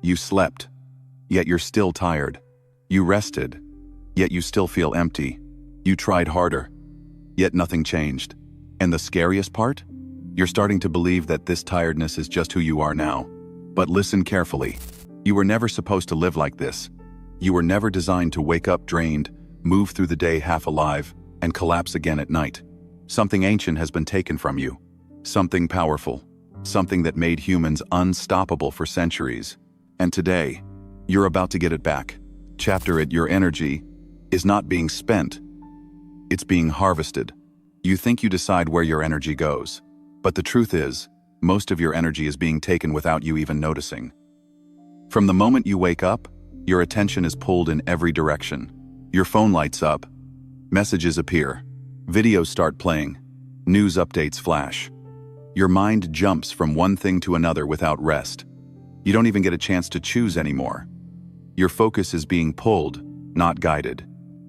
You slept, yet you're still tired. You rested, yet you still feel empty. You tried harder, yet nothing changed. And the scariest part? You're starting to believe that this tiredness is just who you are now. But listen carefully. You were never supposed to live like this. You were never designed to wake up drained, move through the day half alive, and collapse again at night. Something ancient has been taken from you. Something powerful. Something that made humans unstoppable for centuries. And today, you're about to get it back. Chapter it. Your energy is not being spent. It's being harvested. You think you decide where your energy goes. But the truth is, most of your energy is being taken without you even noticing. From the moment you wake up, your attention is pulled in every direction. Your phone lights up. Messages appear. Videos start playing. News updates flash. Your mind jumps from one thing to another without rest. You don't even get a chance to choose anymore. Your focus is being pulled, not guided.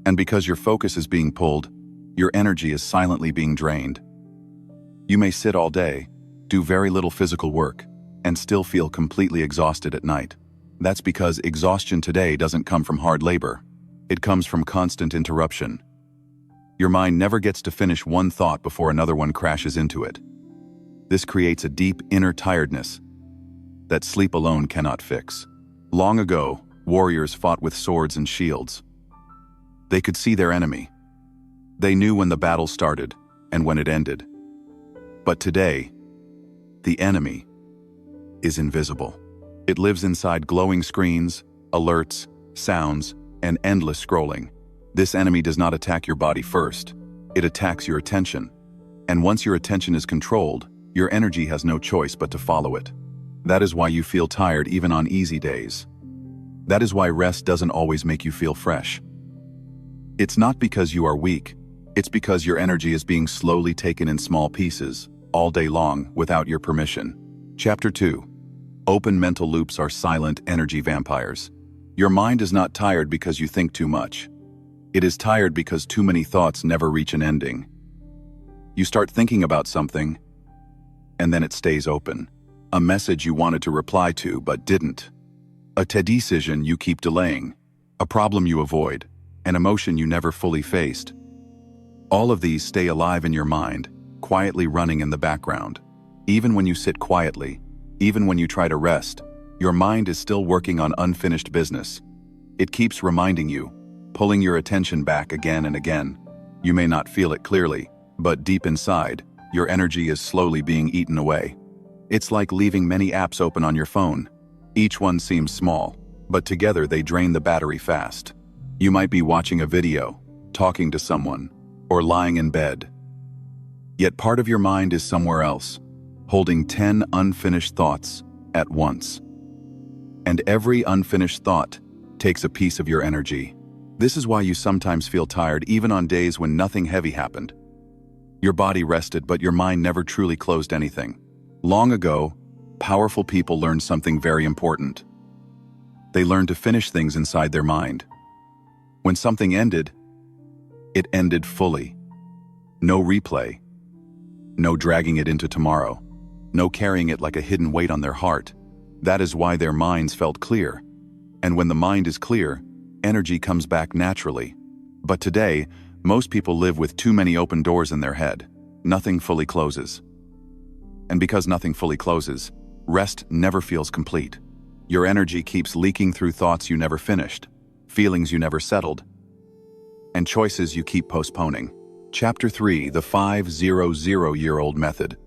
And because your focus is being pulled, your energy is silently being drained. You may sit all day, do very little physical work, and still feel completely exhausted at night. That's because exhaustion today doesn't come from hard labor. It comes from constant interruption. Your mind never gets to finish one thought before another one crashes into it. This creates a deep inner tiredness that sleep alone cannot fix. Long ago, warriors fought with swords and shields. They could see their enemy. They knew when the battle started and when it ended. But today, the enemy is invisible. It lives inside glowing screens, alerts, sounds, and endless scrolling. This enemy does not attack your body first. It attacks your attention. And once your attention is controlled, your energy has no choice but to follow it. That is why you feel tired even on easy days. That is why rest doesn't always make you feel fresh. It's not because you are weak. It's because your energy is being slowly taken in small pieces, all day long, without your permission. Chapter 2. Open mental loops are silent energy vampires. Your mind is not tired because you think too much. It is tired because too many thoughts never reach an ending. You start thinking about something, and then it stays open. A message you wanted to reply to but didn't. A decision you keep delaying. A problem you avoid. An emotion you never fully faced. All of these stay alive in your mind, quietly running in the background. Even when you sit quietly, even when you try to rest, your mind is still working on unfinished business. It keeps reminding you, pulling your attention back again and again. You may not feel it clearly, but deep inside, your energy is slowly being eaten away. It's like leaving many apps open on your phone. Each one seems small, but together they drain the battery fast. You might be watching a video, talking to someone, or lying in bed. Yet part of your mind is somewhere else, holding 10 unfinished thoughts at once. And every unfinished thought takes a piece of your energy. This is why you sometimes feel tired even on days when nothing heavy happened. Your body rested, but your mind never truly closed anything. Long ago, powerful people learned something very important. They learned to finish things inside their mind. When something ended, it ended fully. No replay. No dragging it into tomorrow. No carrying it like a hidden weight on their heart. That is why their minds felt clear. And when the mind is clear, energy comes back naturally. But today, most people live with too many open doors in their head. Nothing fully closes. And because nothing fully closes, rest never feels complete. Your energy keeps leaking through thoughts you never finished, feelings you never settled, and choices you keep postponing. Chapter 3. The 500-year-old method.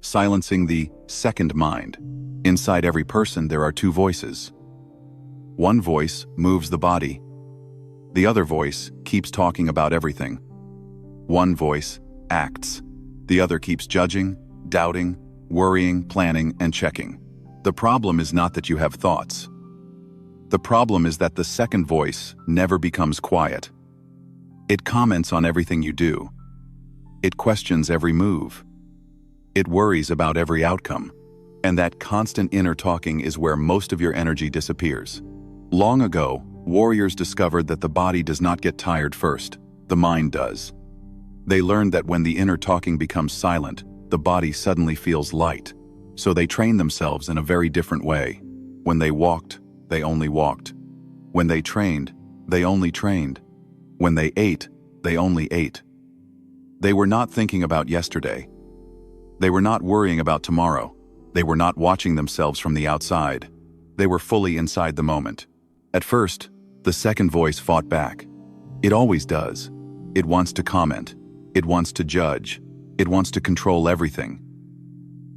Silencing the second mind. Inside every person there are two voices. One voice moves the body. The other voice keeps talking about everything. One voice acts. The other keeps judging, doubting, worrying, planning, and checking. The problem is not that you have thoughts. The problem is that the second voice never becomes quiet. It comments on everything you do. It questions every move. It worries about every outcome. And that constant inner talking is where most of your energy disappears. Long ago, warriors discovered that the body does not get tired first, the mind does. They learned that when the inner talking becomes silent, the body suddenly feels light. So they train themselves in a very different way. When they walked, they only walked. When they trained, they only trained. When they ate, they only ate. They were not thinking about yesterday. They were not worrying about tomorrow. They were not watching themselves from the outside. They were fully inside the moment. At first, the second voice fought back. It always does. It wants to comment. It wants to judge. It wants to control everything.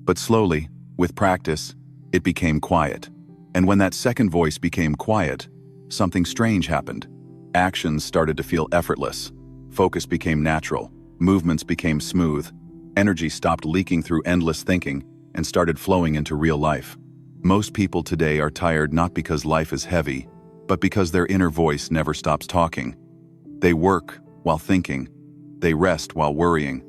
But slowly, with practice, it became quiet. And when that second voice became quiet, something strange happened. Actions started to feel effortless. Focus became natural. Movements became smooth. Energy stopped leaking through endless thinking and started flowing into real life. Most people today are tired not because life is heavy, but because their inner voice never stops talking. They work while thinking. They rest while worrying.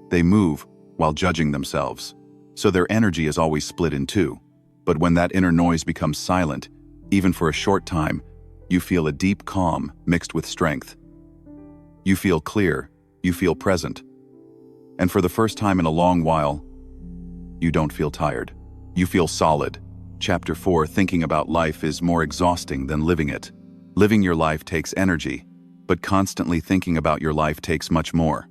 They move while judging themselves. So their energy is always split in two. But when that inner noise becomes silent, even for a short time, you feel a deep calm mixed with strength. You feel clear. You feel present. And for the first time in a long while, you don't feel tired. You feel solid. Chapter 4, thinking about life is more exhausting than living it. Living your life takes energy, but constantly thinking about your life takes much more.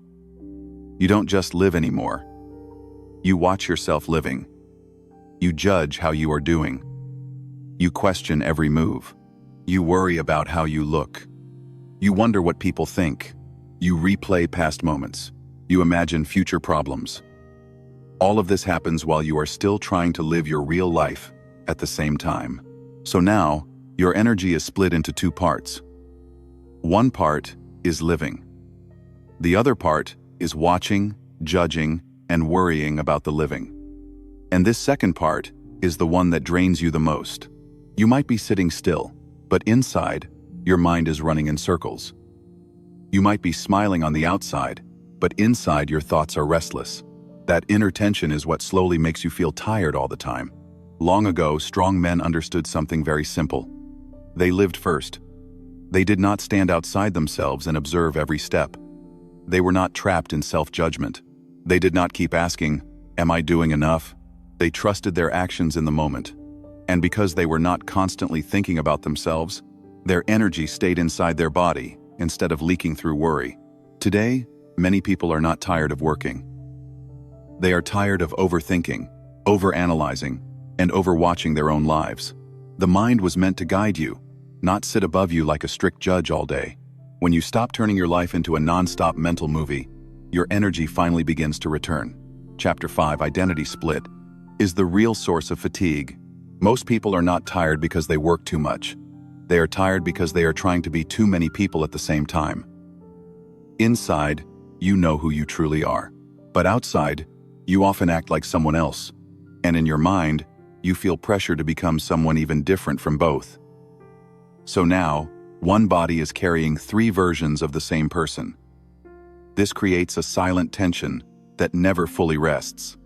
You don't just live anymore. You watch yourself living. You judge how you are doing. You question every move. You worry about how you look. You wonder what people think. You replay past moments. You imagine future problems. All of this happens while you are still trying to live your real life at the same time. So now, your energy is split into two parts. One part is living. The other part is watching, judging, and worrying about the living. And this second part is the one that drains you the most. You might be sitting still, but inside, your mind is running in circles. You might be smiling on the outside, but inside your thoughts are restless. That inner tension is what slowly makes you feel tired all the time. Long ago, strong men understood something very simple. They lived first. They did not stand outside themselves and observe every step. They were not trapped in self-judgment. They did not keep asking, "Am I doing enough?" They trusted their actions in the moment. And because they were not constantly thinking about themselves, their energy stayed inside their body instead of leaking through worry. Today, many people are not tired of working. They are tired of overthinking, overanalyzing, and overwatching their own lives. The mind was meant to guide you, not sit above you like a strict judge all day. When you stop turning your life into a non-stop mental movie, your energy finally begins to return. Chapter 5, Identity Split, is the real source of fatigue. Most people are not tired because they work too much. They are tired because they are trying to be too many people at the same time. Inside, you know who you truly are. But outside, you often act like someone else. And in your mind, you feel pressure to become someone even different from both. So now, one body is carrying three versions of the same person. This creates a silent tension that never fully rests.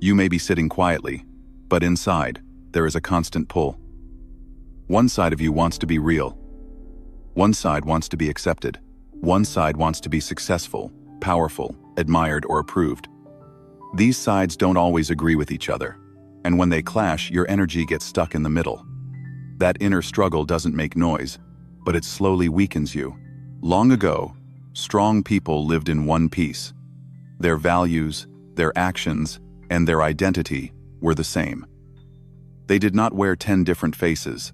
You may be sitting quietly, but inside, there is a constant pull. One side of you wants to be real. One side wants to be accepted. One side wants to be successful, powerful, admired, or approved. These sides don't always agree with each other, and when they clash, your energy gets stuck in the middle. That inner struggle doesn't make noise, but it slowly weakens you. Long ago, strong people lived in one piece. Their values, their actions, and their identity were the same. They did not wear 10 different faces.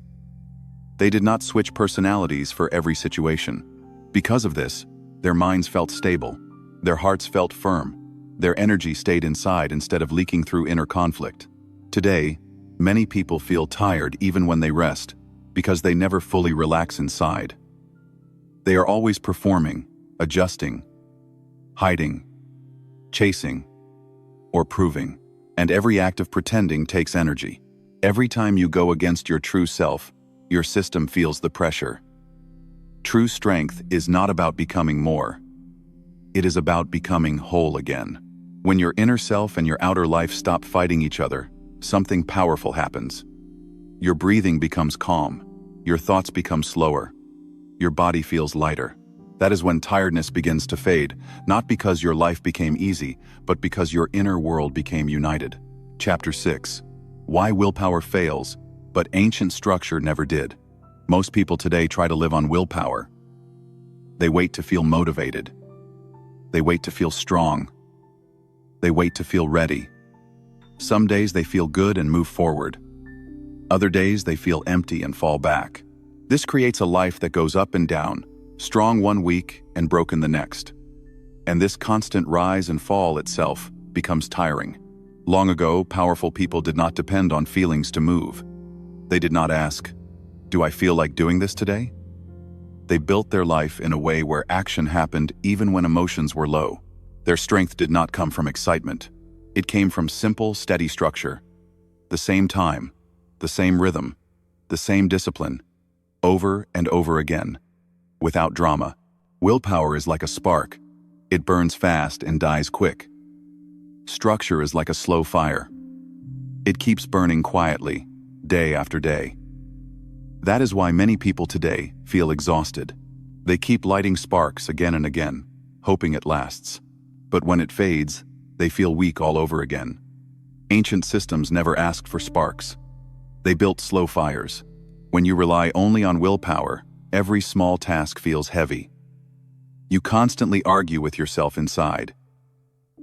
They did not switch personalities for every situation. Because of this, their minds felt stable. Their hearts felt firm. Their energy stayed inside instead of leaking through inner conflict. Today, many people feel tired even when they rest, because they never fully relax inside. They are always performing, adjusting, hiding, chasing, or proving. And every act of pretending takes energy. Every time you go against your true self, your system feels the pressure. True strength is not about becoming more. It is about becoming whole again. When your inner self and your outer life stop fighting each other, something powerful happens. Your breathing becomes calm. Your thoughts become slower. Your body feels lighter. That is when tiredness begins to fade, not because your life became easy, but because your inner world became united. Chapter 6. Why Willpower Fails But ancient structure never did. Most people today try to live on willpower. They wait to feel motivated. They wait to feel strong. They wait to feel ready. Some days they feel good and move forward. Other days they feel empty and fall back. This creates a life that goes up and down, strong one week and broken the next. And this constant rise and fall itself becomes tiring. Long ago, powerful people did not depend on feelings to move. They did not ask, "Do I feel like doing this today?" They built their life in a way where action happened even when emotions were low. Their strength did not come from excitement. It came from simple, steady structure. The same time, the same rhythm, the same discipline, over and over again, without drama. Willpower is like a spark. It burns fast and dies quick. Structure is like a slow fire. It keeps burning quietly, day after day. That is why many people today feel exhausted. They keep lighting sparks again and again, hoping it lasts. But when it fades, they feel weak all over again. Ancient systems never asked for sparks. They built slow fires. When you rely only on willpower, every small task feels heavy. You constantly argue with yourself inside.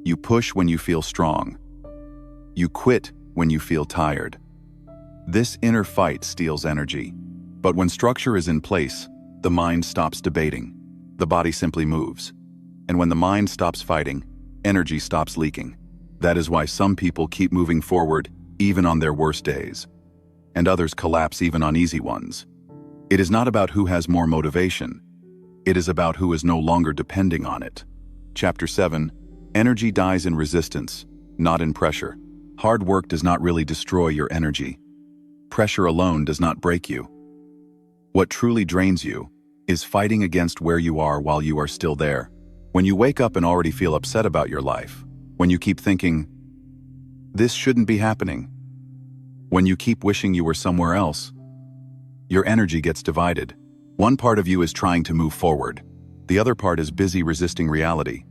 You push when you feel strong. You quit when you feel tired. This inner fight steals energy. But when structure is in place, the mind stops debating. The body simply moves. And when the mind stops fighting, energy stops leaking. That is why some people keep moving forward even on their worst days, and others collapse even on easy ones. It is not about who has more motivation. It is about who is no longer depending on it. Chapter 7. Energy dies in resistance, not in pressure. Hard work does not really destroy your energy. Pressure alone does not break you. What truly drains you is fighting against where you are while you are still there. When you wake up and already feel upset about your life, when you keep thinking, "This shouldn't be happening," when you keep wishing you were somewhere else, your energy gets divided. One part of you is trying to move forward. The other part is busy resisting reality.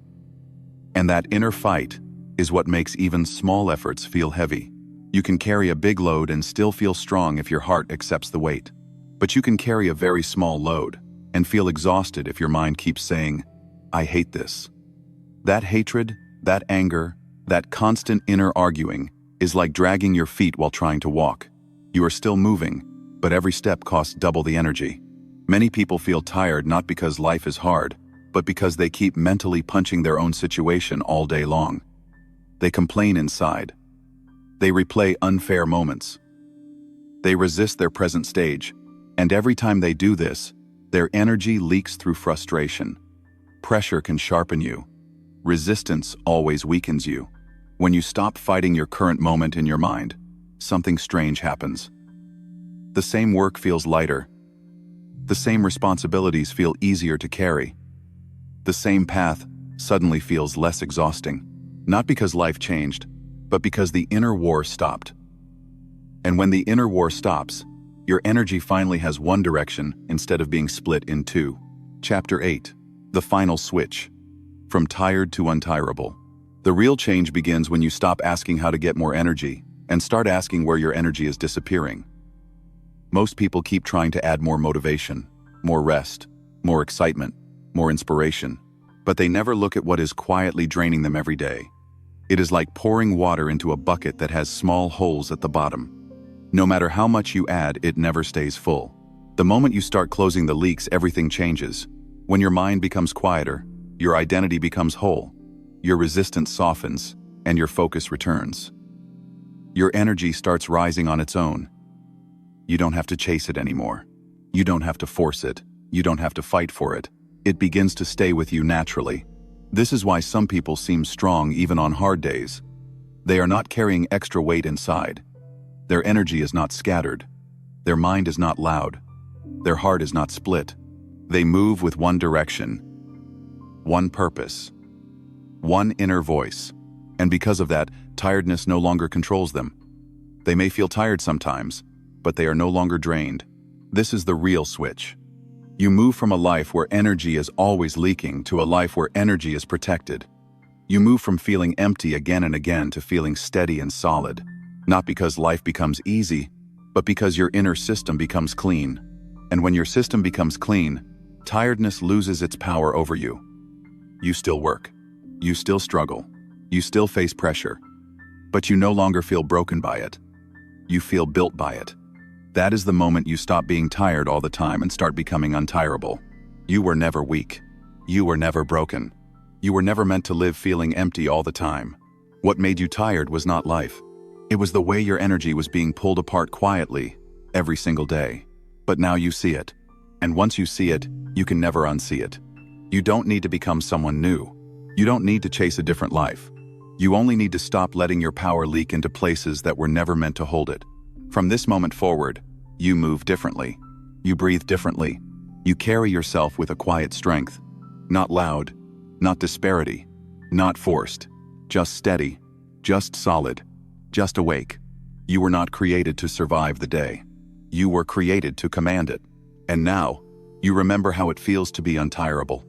And that inner fight is what makes even small efforts feel heavy. You can carry a big load and still feel strong if your heart accepts the weight. But you can carry a very small load and feel exhausted if your mind keeps saying, "I hate this." That hatred, that anger, that constant inner arguing is like dragging your feet while trying to walk. You are still moving, but every step costs double the energy. Many people feel tired not because life is hard, but because they keep mentally punching their own situation all day long. They complain inside. They replay unfair moments. They resist their present stage. And every time they do this, their energy leaks through frustration. Pressure can sharpen you. Resistance always weakens you. When you stop fighting your current moment in your mind, something strange happens. The same work feels lighter. The same responsibilities feel easier to carry. The same path suddenly feels less exhausting. Not because life changed, but because the inner war stopped. And when the inner war stops, your energy finally has one direction instead of being split in two. Chapter 8. The final switch. From tired to untirable. The real change begins when you stop asking how to get more energy and start asking where your energy is disappearing. Most people keep trying to add more motivation, more rest, more excitement, more inspiration, but they never look at what is quietly draining them every day. It is like pouring water into a bucket that has small holes at the bottom. No matter how much you add, it never stays full. The moment you start closing the leaks, everything changes. When your mind becomes quieter, your identity becomes whole, your resistance softens, and your focus returns. Your energy starts rising on its own. You don't have to chase it anymore. You don't have to force it. You don't have to fight for it. It begins to stay with you naturally. This is why some people seem strong even on hard days. They are not carrying extra weight inside. Their energy is not scattered. Their mind is not loud. Their heart is not split. They move with one direction, one purpose, one inner voice. And because of that, tiredness no longer controls them. They may feel tired sometimes, but they are no longer drained. This is the real switch. You move from a life where energy is always leaking to a life where energy is protected. You move from feeling empty again and again to feeling steady and solid. Not because life becomes easy, but because your inner system becomes clean. And when your system becomes clean, tiredness loses its power over you. You still work. You still struggle. You still face pressure. But you no longer feel broken by it. You feel built by it. That is the moment you stop being tired all the time and start becoming untirable. You were never weak. You were never broken. You were never meant to live feeling empty all the time. What made you tired was not life. It was the way your energy was being pulled apart quietly, every single day. But now you see it. And once you see it, you can never unsee it. You don't need to become someone new. You don't need to chase a different life. You only need to stop letting your power leak into places that were never meant to hold it. From this moment forward, you move differently. You breathe differently. You carry yourself with a quiet strength. Not loud, not disparity, not forced. Just steady, just solid, just awake. You were not created to survive the day. You were created to command it. And now, you remember how it feels to be untirable.